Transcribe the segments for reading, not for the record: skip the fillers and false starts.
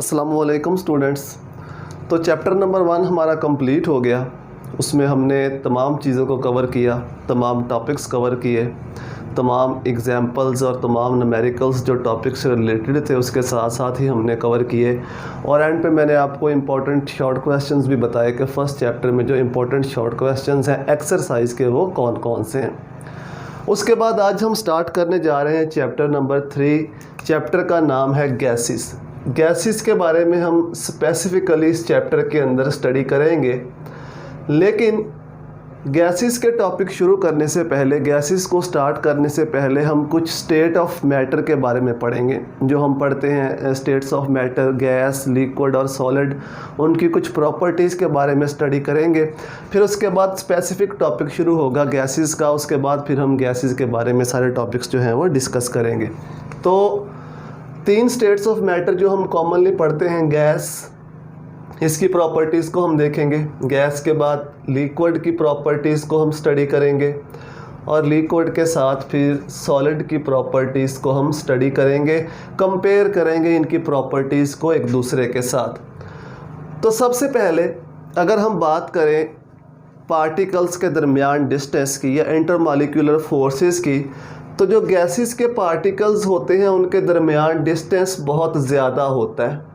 अस्सलामुअलैकुम स्टूडेंट्स। तो chapter number 1 हमारा कंप्लीट हो गया। उसमें हमने तमाम चीज़ों को कवर किया, तमाम टॉपिक्स कवर किए, तमाम एग्जाम्पल्स और तमाम न्यूमेरिकल्स जो टॉपिक्स से रिलेटेड थे उसके साथ साथ ही हमने कवर किए। और एंड पे मैंने आपको इम्पॉर्टेंट शॉर्ट क्वेश्चंस भी बताए कि फ़र्स्ट चैप्टर में जो इम्पॉर्टेंट शॉर्ट क्वेश्चंस हैं एक्सरसाइज के वो कौन कौन से हैं। उसके बाद आज हम स्टार्ट करने जा रहे हैं चैप्टर नंबर 3। चैप्टर का नाम है गैसेस। गैसेस के बारे में हम स्पेसिफ़िकली इस चैप्टर के अंदर स्टडी करेंगे, लेकिन गैसेस के टॉपिक शुरू करने से पहले, गैसेस को स्टार्ट करने से पहले हम कुछ स्टेट ऑफ मैटर के बारे में पढ़ेंगे। जो हम पढ़ते हैं states of matter, gas, liquid और सॉलिड, उनकी कुछ प्रॉपर्टीज़ के बारे में स्टडी करेंगे। फिर उसके बाद स्पेसिफिक टॉपिक शुरू होगा गैसेस का। उसके बाद फिर हम गैसेस के बारे में सारे टॉपिक्स जो हैं वो डिस्कस करेंगे। तो 3 स्टेट्स ऑफ मैटर जो हम कॉमनली पढ़ते हैं, गैस, इसकी प्रॉपर्टीज़ को हम देखेंगे। गैस के बाद लिक्विड की प्रॉपर्टीज़ को हम स्टडी करेंगे और लिक्विड के साथ फिर सॉलिड की प्रॉपर्टीज़ को हम स्टडी करेंगे, कंपेयर करेंगे इनकी प्रॉपर्टीज़ को एक दूसरे के साथ। तो सबसे पहले अगर हम बात करें पार्टिकल्स के दरमियान डिस्टेंस की या इंटरमॉलिक्यूलर फोर्सेस की, तो जो गैसेस के पार्टिकल्स होते हैं उनके दरमियान डिस्टेंस बहुत ज़्यादा होता है,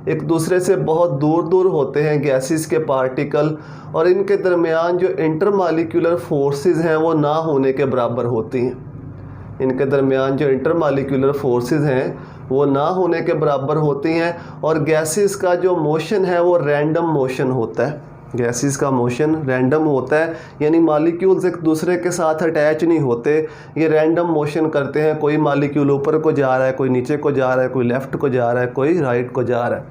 एक दूसरे से बहुत दूर दूर होते हैं गैसेस के पार्टिकल, और इनके दरमियान जो इंटरमॉलिक्यूलर फोर्सेस हैं वो ना होने के बराबर होती हैं। इनके दरमियान जो इंटरमॉलिक्यूलर फोर्सेस हैं वो ना होने के बराबर होती हैं, और गैसेस का जो मोशन है वो रैंडम मोशन होता है। गैसेस का मोशन रैंडम होता है, यानी मॉलिक्यूल्स एक दूसरे के साथ अटैच नहीं होते, ये रैंडम मोशन करते हैं। कोई मॉलिक्यूल ऊपर को जा रहा है, कोई नीचे को जा रहा है, कोई लेफ़्ट को जा रहा है, कोई राइट को जा रहा है।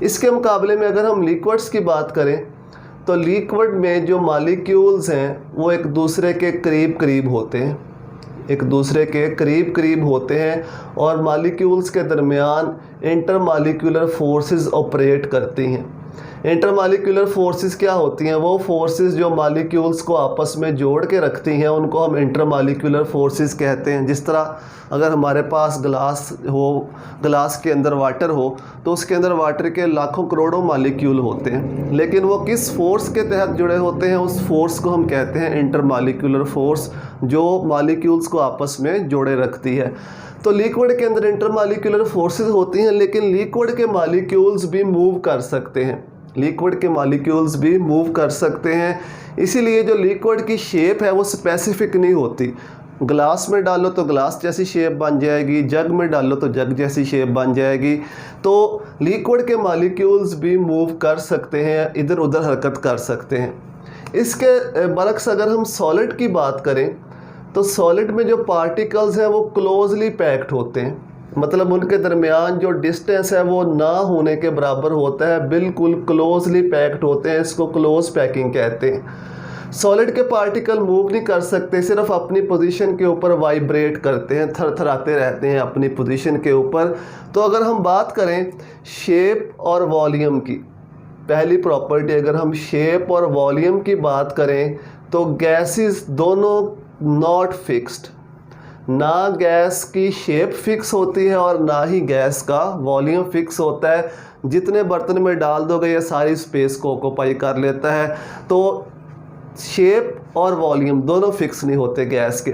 इसके मुकाबले में अगर हम लिक्विड्स की बात करें तो लिक्विड में जो मॉलिक्यूल्स हैं वो एक दूसरे के करीब करीब होते हैं, एक दूसरे के करीब करीब होते हैं, और मॉलिक्यूल्स के दरमियान इंटरमॉलिक्यूलर फोर्सेस ऑपरेट करती हैं। इंटरमॉलिक्यूलर फोर्सेस क्या होती हैं? वो फोर्सेस जो मॉलिक्यूल्स को आपस में जोड़ के रखती हैं उनको हम इंटरमॉलिक्यूलर फोर्सेस कहते हैं। जिस तरह अगर हमारे पास ग्लास हो, ग्लास के अंदर वाटर हो, तो उसके अंदर वाटर के लाखों करोड़ों मॉलिक्यूल होते हैं, लेकिन वो किस फोर्स के तहत जुड़े होते हैं, उस फोर्स को हम कहते हैं इंटरमॉलिक्यूलर फोर्स, जो मॉलिक्यूल्स को आपस में जोड़े रखती है। तो लिक्विड के अंदर इंटरमॉलिक्यूलर फोर्सेस होती हैं, लेकिन लिक्विड के मॉलिक्यूल्स भी मूव कर सकते हैं, लिक्विड के मॉलिक्यूल्स भी मूव कर सकते हैं। इसीलिए जो लिक्विड की शेप है वो स्पेसिफिक नहीं होती। ग्लास में डालो तो ग्लास जैसी शेप बन जाएगी, जग में डालो तो जग जैसी शेप बन जाएगी। तो लिक्विड के मॉलिक्यूल्स भी मूव कर सकते हैं, इधर उधर हरकत कर सकते हैं। इसके बरक्स अगर हम सॉलिड की बात करें तो सॉलिड में जो पार्टिकल्स हैं वो क्लोजली पैक्ड होते हैं, मतलब उनके दरमियान जो डिस्टेंस है वो ना होने के बराबर होता है, बिल्कुल क्लोजली पैक्ड होते हैं। इसको क्लोज पैकिंग कहते हैं। सॉलिड के पार्टिकल मूव नहीं कर सकते, सिर्फ अपनी पोजीशन के ऊपर वाइब्रेट करते हैं, थरथराते रहते हैं अपनी पोजीशन के ऊपर। तो अगर हम बात करें शेप और वॉल्यूम की, पहली प्रॉपर्टी अगर हम शेप और वॉल्यूम की बात करें तो गैसेस दोनों नॉट फिक्स्ड, ना गैस की शेप फिक्स होती है और ना ही गैस का वॉल्यूम फिक्स होता है। जितने बर्तन में डाल दोगे ये सारी स्पेस को ऑक्यूपाई कर लेता है। तो शेप और वॉल्यूम दोनों फिक्स नहीं होते गैस के।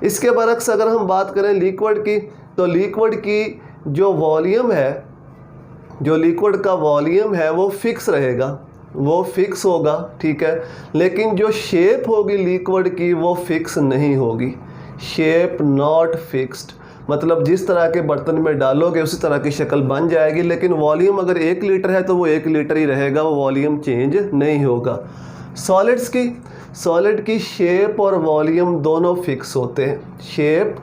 इसके बरक्स अगर हम बात करें लिक्विड की, तो लिक्विड की जो वॉल्यूम है, जो लिक्विड का वॉल्यूम है वो फिक्स रहेगा, वो फिक्स होगा, ठीक है, लेकिन जो शेप होगी लिक्विड की वो फिक्स नहीं होगी। शेप नॉट फिक्स्ड, मतलब जिस तरह के बर्तन में डालोगे उसी तरह की शक्ल बन जाएगी, लेकिन वॉल्यूम अगर 1 लीटर है तो वो 1 लीटर ही रहेगा, वो वॉल्यूम चेंज नहीं होगा। सॉलिड्स की, सॉलिड की शेप और वॉल्यूम दोनों फिक्स होते हैं। शेप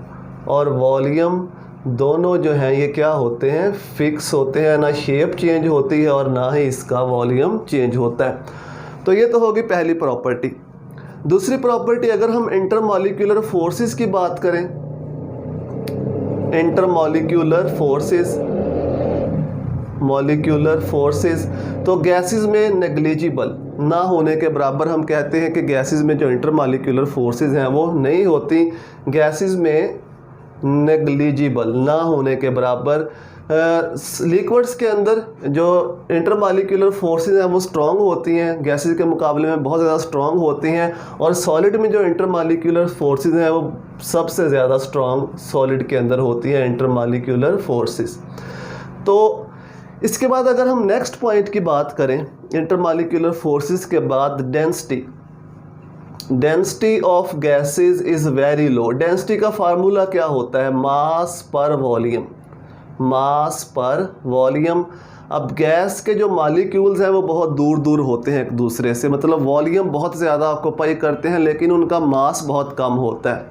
और वॉल्यूम दोनों जो हैं ये क्या होते हैं? फिक्स होते हैं, ना शेप चेंज होती है और ना ही इसका वॉल्यूम चेंज होता है। तो ये तो होगी पहली प्रॉपर्टी। दूसरी प्रॉपर्टी अगर हम इंटरमॉलिक्यूलर फोर्सेस की बात करें, इंटरमॉलिक्यूलर फोर्सेस, मॉलिक्यूलर फोर्सेस, तो गैसेस में नेग्लिजिबल ना होने के बराबर हम कहते हैं कि गैसेस में जो इंटरमॉलिक्यूलर फोर्सेस हैं वो नहीं होती। गैसेस में नेग्लिजिबल ना होने के बराबर लिक्विड्स के अंदर जो इंटरमॉलिक्यूलर फोर्सेस हैं वो स्ट्रांग होती हैं, गैसेस के मुकाबले में बहुत ज़्यादा स्ट्रांग होती हैं, और सॉलिड में जो इंटरमॉलिक्यूलर फोर्सेस हैं वो सबसे ज़्यादा स्ट्रांग सॉलिड के अंदर होती हैं इंटरमॉलिक्यूलर फोर्सेस। तो इसके बाद अगर हम नेक्स्ट पॉइंट की बात करें इंटरमॉलिक्यूलर फोर्सेस के बाद, density of gases is very low. Density का फार्मूला क्या होता है? मास पर वॉल्यूम, मास पर वॉल्यूम। अब गैस के जो मॉलिक्यूल्स हैं वो बहुत दूर दूर होते हैं एक दूसरे से, मतलब वॉल्यूम बहुत ज़्यादा ऑक्यूपाई करते हैं लेकिन उनका मास बहुत कम होता है।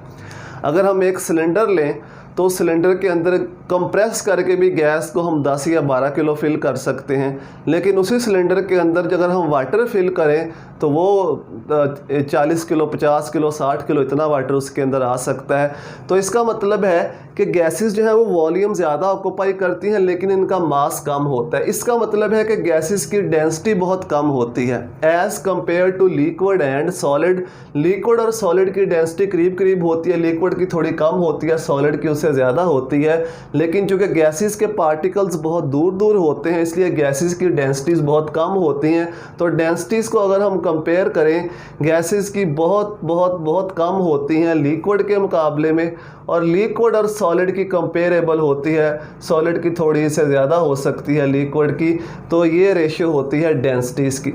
अगर हम एक सिलेंडर लें तो सिलेंडर के अंदर कंप्रेस करके भी गैस को हम 10 या 12 किलो फिल कर सकते हैं, लेकिन उसी सिलेंडर के अंदर अगर हम वाटर फिल करें तो वो 40 किलो, 50 किलो, 60 किलो इतना वाटर उसके अंदर आ सकता है। तो इसका मतलब है कि गैसेस जो है वो वॉल्यूम ज़्यादा ऑक्यूपाई करती हैं लेकिन इनका मास कम होता है। इसका मतलब है कि गैसेस की डेंसिटी बहुत कम होती है as compare to liquid and solid. Liquid और सॉलिड की डेंसिटी करीब करीब होती है, लिक्विड की थोड़ी कम होती है, सॉलिड की उससे ज़्यादा होती है। लेकिन चूँकि गैसेस के पार्टिकल्स बहुत दूर दूर होते हैं इसलिए गैसेस की डेंसिटीज़ बहुत कम होती हैं। तो डेंसिटीज़ को अगर हम कंपेयर करें, गैसेस की बहुत बहुत बहुत कम होती हैं लिक्विड के मुकाबले में, और लिक्विड और सॉलिड की कंपेरेबल होती है, सॉलिड की थोड़ी से ज़्यादा हो सकती है लिक्विड की। तो ये रेशियो होती है डेंसिटीज़ की।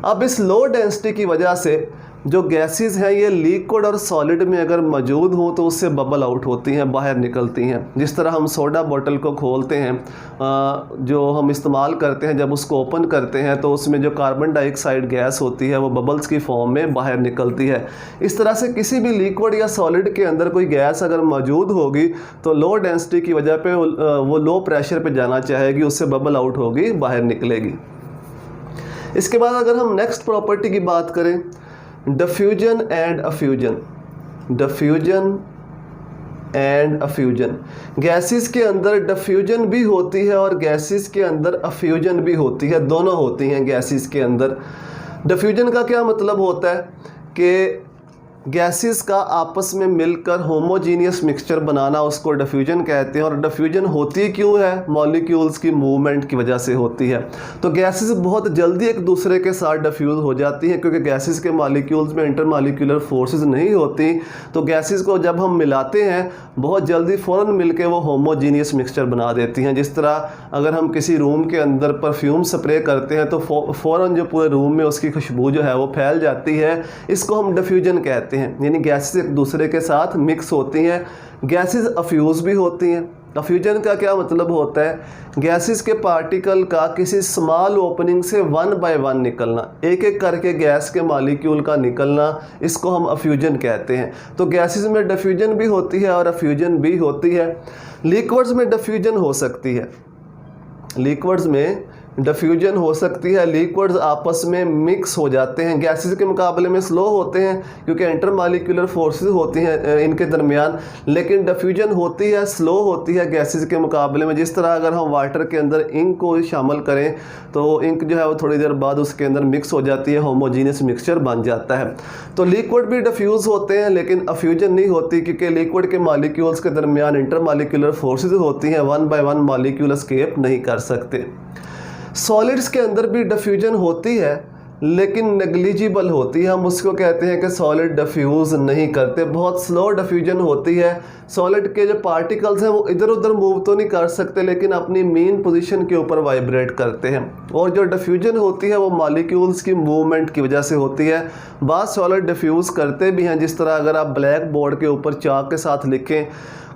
अब इस लो डेंसिटी की वजह से जो गैसेस हैं ये लिक्विड और सॉलिड में अगर मौजूद हों तो उससे बबल आउट होती हैं, बाहर निकलती हैं। जिस तरह हम सोडा बोतल को खोलते हैं, जो हम इस्तेमाल करते हैं, जब उसको ओपन करते हैं तो उसमें जो कार्बन डाइऑक्साइड गैस होती है वो बबल्स की फॉर्म में बाहर निकलती है। इस तरह से किसी भी लिक्विड या सॉलिड के अंदर कोई गैस अगर मौजूद होगी तो लो डेंसिटी की वजह पे वो लो प्रेशर पे जाना चाहेगी, उससे बबल आउट होगी, बाहर निकलेगी। इसके बाद अगर हम नेक्स्ट प्रॉपर्टी की बात करें, diffusion and effusion. Diffusion and effusion, gases के अंदर डिफ्यूजन भी होती है और गैसेस के अंदर अफ्यूजन भी होती है, दोनों होती हैं गैसेस के अंदर। डिफ्यूजन का क्या मतलब होता है कि गैसेस का आपस में मिलकर होमोजीनियस मिक्सचर बनाना, उसको डिफ्यूजन कहते हैं। और डिफ्यूजन होती क्यों है? मॉलिक्यूल्स की मूवमेंट की वजह से होती है। तो गैसेस बहुत जल्दी एक दूसरे के साथ डिफ्यूज़ हो जाती हैं क्योंकि गैसेस के मॉलिक्यूल्स में इंटरमॉलिक्यूलर फोर्सेस नहीं होती। तो गैसेस को जब हम मिलाते हैं बहुत जल्दी फ़ौरन मिलके वो होमोजीनियस मिक्सचर बना देती हैं। जिस तरह अगर हम किसी रूम के अंदर परफ्यूम स्प्रे करते हैं तो फ़ौरन जो पूरे रूम में उसकी खुशबू जो है वो फैल जाती है, इसको हम डिफ्यूजन कहते हैं। यानी गैसेस एक दूसरे के साथ मिक्स होती हैं। गैसेस अफ्यूज भी होती हैं। अफ्यूजन का क्या मतलब होता है? गैसेस के पार्टिकल का किसी स्मॉल ओपनिंग से 1 बाय 1 निकलना, एक एक करके गैस के मॉलिक्यूल का निकलना, इसको हम अफ्यूजन कहते हैं। तो गैसेस में डिफ्यूजन भी होती है और अफ्यूजन भी होती है। लिक्विड्स में डिफ्यूजन हो सकती है, लिक्विड्स में डिफ्यूजन हो सकती है, लिक्विड्स आपस में मिक्स हो जाते हैं। गैसेस के मुकाबले में स्लो होते हैं क्योंकि इंटरमॉलिक्यूलर फोर्सेस होती हैं इनके दरमियान, लेकिन डिफ्यूजन होती है, स्लो होती है गैसेस के मुकाबले में। जिस तरह अगर हम वाटर के अंदर इंक को शामिल करें तो इंक जो है वो थोड़ी देर बाद उसके अंदर मिक्स हो जाती है, होमोजीनियस मिक्सचर बन जाता है। तो लिक्विड भी डिफ्यूज़ होते हैं लेकिन अफ्यूजन नहीं होती क्योंकि लिक्विड के मॉलिक्यूल्स के दरमियान इंटरमॉलिक्यूलर फोर्सेस होती हैं, 1 बाय 1 मॉलिक्यूल एस्केप नहीं कर सकते। सॉलिड्स के अंदर भी डिफ्यूजन होती है लेकिन नेग्लिजिबल होती है, हम उसको कहते हैं कि सॉलिड डिफ्यूज़ नहीं करते, बहुत स्लो डिफ्यूजन होती है। सॉलिड के जो पार्टिकल्स हैं वो इधर उधर मूव तो नहीं कर सकते लेकिन अपनी मेन पोजीशन के ऊपर वाइब्रेट करते हैं। और जो डिफ्यूजन होती है वो मॉलिक्यूल्स की मूवमेंट की वजह से होती है। बाद सॉलिड डिफ्यूज़ करते भी हैं, जिस तरह अगर आप ब्लैक बोर्ड के ऊपर चाक के साथ लिखें,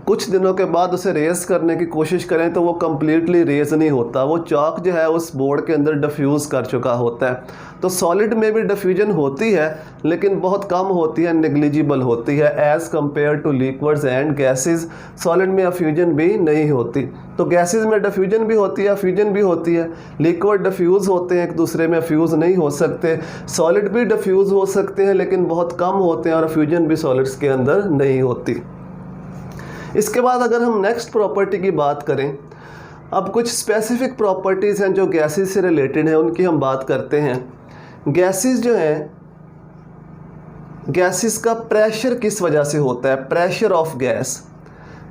कुछ दिनों के बाद उसे रेस करने की कोशिश करें तो वो कम्प्लीटली रेस नहीं होता, वो चाक जो है उस बोर्ड के अंदर डिफ्यूज़ कर चुका होता है। तो सॉलिड में भी डिफ्यूजन होती है लेकिन बहुत कम होती है, नेग्लिजिबल होती है as compare two liquids and gases. Solid में अफ्यूजन भी नहीं होती। तो गैसेस में डिफ्यूजन भी होती है, अफ्यूजन भी होती है। लिक्विड डिफ्यूज़ होते हैं, एक दूसरे में अफ्यूज़ नहीं हो सकते। सॉलिड भी डिफ्यूज़ हो सकते हैं लेकिन बहुत कम होते हैं और अफ्यूजन भी सॉलिड्स के अंदर नहीं होती। इसके बाद अगर हम नेक्स्ट प्रॉपर्टी की बात करें, अब कुछ स्पेसिफिक प्रॉपर्टीज़ हैं जो गैसेस से रिलेटेड हैं, उनकी हम बात करते हैं। गैसेस जो हैं, गैसेस का प्रेशर किस वजह से होता है? Pressure of gas.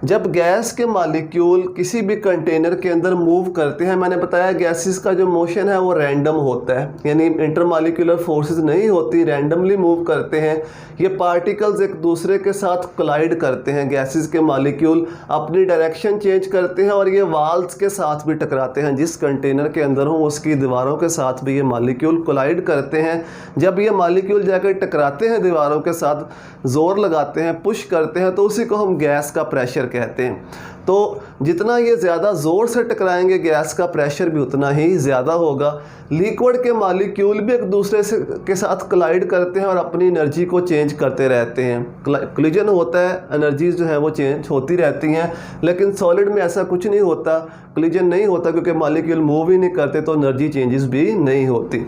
जब गैस के मॉलिक्यूल किसी भी कंटेनर के अंदर मूव करते हैं, मैंने बताया गैसेस का जो मोशन है वो रैंडम होता है, यानी इंटरमॉलिक्यूलर फोर्सेस नहीं होती, रैंडमली मूव करते हैं। ये पार्टिकल्स एक दूसरे के साथ कोलाइड करते हैं, गैसेस के मॉलिक्यूल अपनी डायरेक्शन चेंज करते हैं और ये वाल्स के साथ भी टकराते हैं। जिस कंटेनर के अंदर हो उसकी दीवारों के साथ भी ये मॉलिक्यूल कोलाइड करते हैं। जब ये मॉलिक्यूल जाकर टकराते हैं दीवारों के साथ, ज़ोर लगाते हैं, पुश करते हैं, तो उसी को हम गैस का प्रेशर कहते हैं। तो जितना ये ज़्यादा ज़ोर से टकराएंगे गैस का प्रेशर भी उतना ही ज़्यादा होगा। लिक्विड के मॉलिक्यूल भी एक दूसरे से के साथ कोलाइड करते हैं और अपनी एनर्जी को चेंज करते रहते हैं। कोलिजन होता है, एनर्जीज जो है वो चेंज होती रहती हैं, लेकिन सॉलिड में ऐसा कुछ नहीं होता, कोलिजन नहीं होता, क्योंकि मॉलिक्यूल मूव ही नहीं करते, तो एनर्जी चेंजेस भी नहीं होती।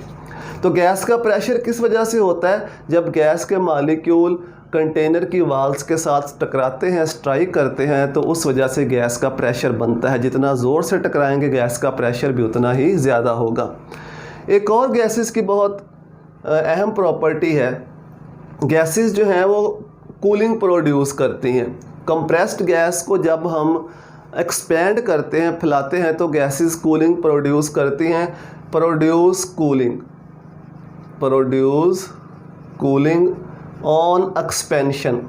तो गैस का प्रेशर किस वजह से होता है? जब गैस के मॉलिक्यूल कंटेनर की वाल्स के साथ टकराते हैं, स्ट्राइक करते हैं, तो उस वजह से गैस का प्रेशर बनता है। जितना ज़ोर से टकराएंगे गैस का प्रेशर भी उतना ही ज़्यादा होगा। एक और गैसेस की बहुत अहम प्रॉपर्टी है, गैसेस जो हैं वो कूलिंग प्रोड्यूस करती हैं। कंप्रेस्ड गैस को जब हम एक्सपेंड करते हैं, फैलाते हैं, तो गैसेस कूलिंग प्रोड्यूस करती हैं। Produce cooling on expansion.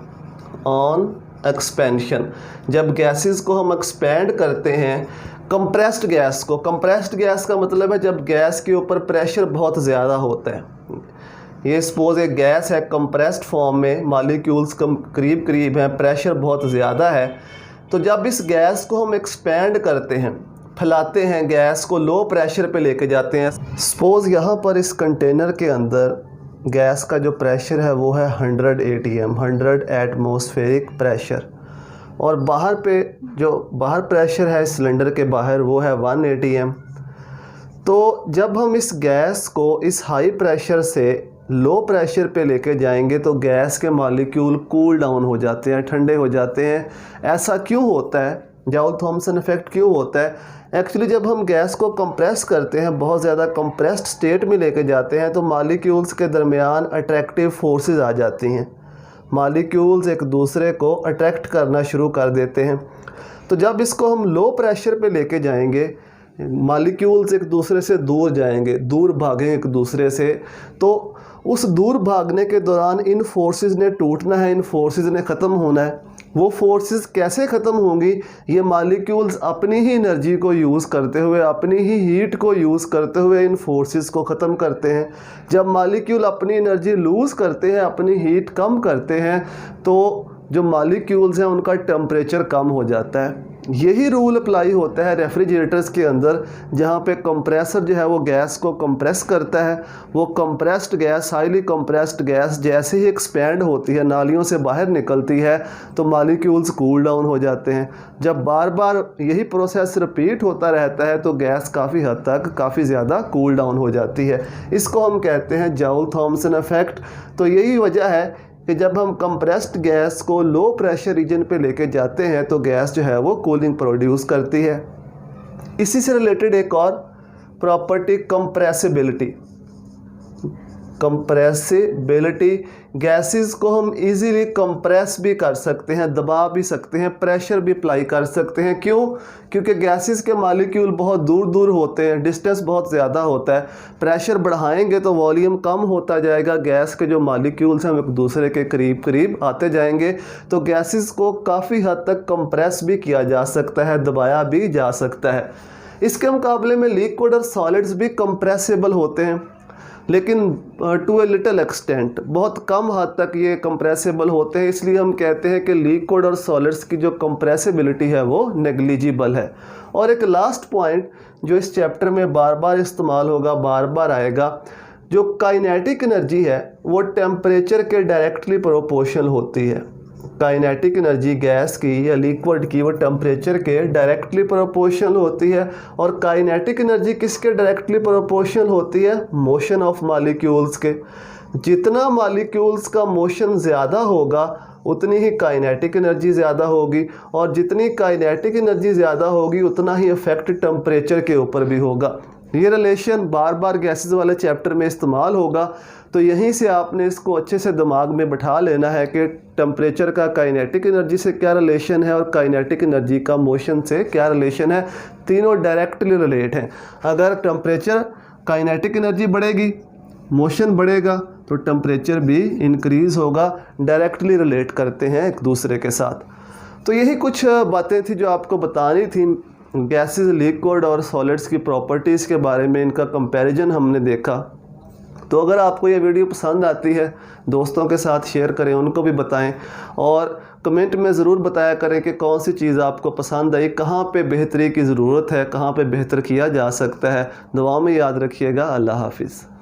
जब गैसेस को हम एक्सपेंड करते हैं, कंप्रेस्ड गैस का मतलब है जब गैस के ऊपर प्रेशर बहुत ज़्यादा होता है। ये सपोज एक गैस है कंप्रेस्ड फॉर्म में, मॉलिक्यूल्स करीब करीब हैं, प्रेशर बहुत ज़्यादा है, तो जब इस गैस को हम एक्सपेंड करते हैं, फैलाते हैं, गैस को लो प्रेशर पे लेके जाते हैं। सपोज यहाँ पर इस कंटेनर के अंदर गैस का जो प्रेशर है वो है 100 ATM, 100 एटमॉस्फेरिक प्रेशर, और बाहर पे जो बाहर प्रेशर है सिलेंडर के बाहर वो है 1 ATM। तो जब हम इस गैस को इस हाई प्रेशर से लो प्रेशर पे लेके जाएंगे तो गैस के मॉलिक्यूल कूल डाउन हो जाते हैं, ठंडे हो जाते हैं। ऐसा क्यों होता है? जॉल थॉमसन इफेक्ट क्यों होता है? एक्चुअली जब हम गैस को कंप्रेस करते हैं, बहुत ज़्यादा कंप्रेस्ड स्टेट में लेके जाते हैं, तो मॉलिक्यूल्स के दरमियान अट्रैक्टिव फोर्सेस आ जाती हैं। मॉलिक्यूल्स एक दूसरे को अट्रैक्ट करना शुरू कर देते हैं। तो जब इसको हम लो प्रेशर पे लेके जाएंगे, मॉलिक्यूल्स एक दूसरे से दूर जाएंगे, दूर भागेंगे एक दूसरे से, तो उस दूर भागने के दौरान इन फोर्सेस ने टूटना है, इन फोर्सेस ने ख़त्म होना है। वो फोर्सेस कैसे ख़त्म होंगी? ये मॉलिक्यूल्स अपनी ही एनर्जी को यूज़ करते हुए, अपनी ही हीट को यूज़ करते हुए इन फोर्सेस को ख़त्म करते हैं। जब मॉलिक्यूल अपनी एनर्जी लूज़ करते हैं, अपनी हीट कम करते हैं, तो जो मॉलिक्यूल्स हैं उनका टेम्परेचर कम हो जाता है। यही रूल अप्लाई होता है रेफ्रिजरेटर्स के अंदर, जहाँ पे कंप्रेसर जो है वो गैस को कंप्रेस करता है। वो compressed gas, highly compressed gas जैसे ही एक्सपेंड होती है, नालियों से बाहर निकलती है, तो मॉलिक्यूल्स कूल डाउन हो जाते हैं। जब बार बार यही प्रोसेस रिपीट होता रहता है तो गैस काफ़ी हद तक काफ़ी ज़्यादा कूल डाउन हो जाती है। इसको हम कहते हैं जॉल थॉमसन इफेक्ट। तो यही वजह है कि जब हम कंप्रेस्ड गैस को लो प्रेशर रीजन पे लेके जाते हैं तो गैस जो है वो कूलिंग प्रोड्यूस करती है। इसी से रिलेटेड एक और प्रॉपर्टी कंप्रेसिबिलिटी। गैसेस को हम इजीली कंप्रेस भी कर सकते हैं, दबा भी सकते हैं, प्रेशर भी अप्लाई कर सकते हैं। क्यों? क्योंकि गैसेस के मॉलिक्यूल बहुत दूर दूर होते हैं, डिस्टेंस बहुत ज़्यादा होता है। प्रेशर बढ़ाएंगे तो वॉल्यूम कम होता जाएगा, गैस के जो मॉलिक्यूल्स हैं वो एक दूसरे के करीब करीब आते जाएंगे। तो गैसेस को काफ़ी हद तक कंप्रेस भी किया जा सकता है, दबाया भी जा सकता है। इसके मुकाबले में लिक्विड और सॉलिड्स भी कंप्रेसिबल होते हैं, लेकिन टू ए लिटिल एक्सटेंट, बहुत कम हद तक ये कंप्रेसिबल होते हैं। इसलिए हम कहते हैं कि लिक्विड और सॉलिड्स की जो कंप्रेसिबिलिटी है वो नेग्लिजिबल है। और एक लास्ट पॉइंट जो इस चैप्टर में बार बार इस्तेमाल होगा, बार बार आएगा, जो काइनेटिक एनर्जी है वो टेम्परेचर के डायरेक्टली प्रोपोर्शनल होती है। काइनेटिक एनर्जी गैस की या लिक्विड की वो टेम्परेचर के डायरेक्टली प्रोपोर्शनल होती है। और काइनेटिक एनर्जी किसके डायरेक्टली प्रोपोर्शनल होती है? मोशन ऑफ मॉलिक्यूल्स के। जितना मॉलिक्यूल्स का मोशन ज़्यादा होगा उतनी ही काइनेटिक एनर्जी ज़्यादा होगी, और जितनी काइनेटिक एनर्जी ज़्यादा होगी उतना ही इफेक्ट टेम्परेचर के ऊपर भी होगा। ये रिलेशन बार बार गैसेस वाले चैप्टर में इस्तेमाल होगा, तो यहीं से आपने इसको अच्छे से दिमाग में बैठा लेना है कि टेम्परेचर का काइनेटिक एनर्जी से क्या रिलेशन है और काइनेटिक एनर्जी का मोशन से क्या रिलेशन है। तीनों डायरेक्टली रिलेट हैं। अगर टेम्परेचर काइनेटिक एनर्जी बढ़ेगी, मोशन बढ़ेगा, तो टेम्परेचर भी इंक्रीज़ होगा। डायरेक्टली रिलेट करते हैं एक दूसरे के साथ। तो यही कुछ बातें थी जो आपको बतानी थी। गैसेस, लिक्विड और सॉलिड्स की प्रॉपर्टीज़ के बारे में इनका कंपैरिजन हमने देखा। तो अगर आपको ये वीडियो पसंद आती है, दोस्तों के साथ शेयर करें, उनको भी बताएं और कमेंट में ज़रूर बताया करें कि कौन सी चीज़ आपको पसंद आई, कहाँ पे बेहतरी की ज़रूरत है, कहाँ पे बेहतर किया जा सकता है। दुआ में याद रखिएगा। अल्लाह हाफिज़।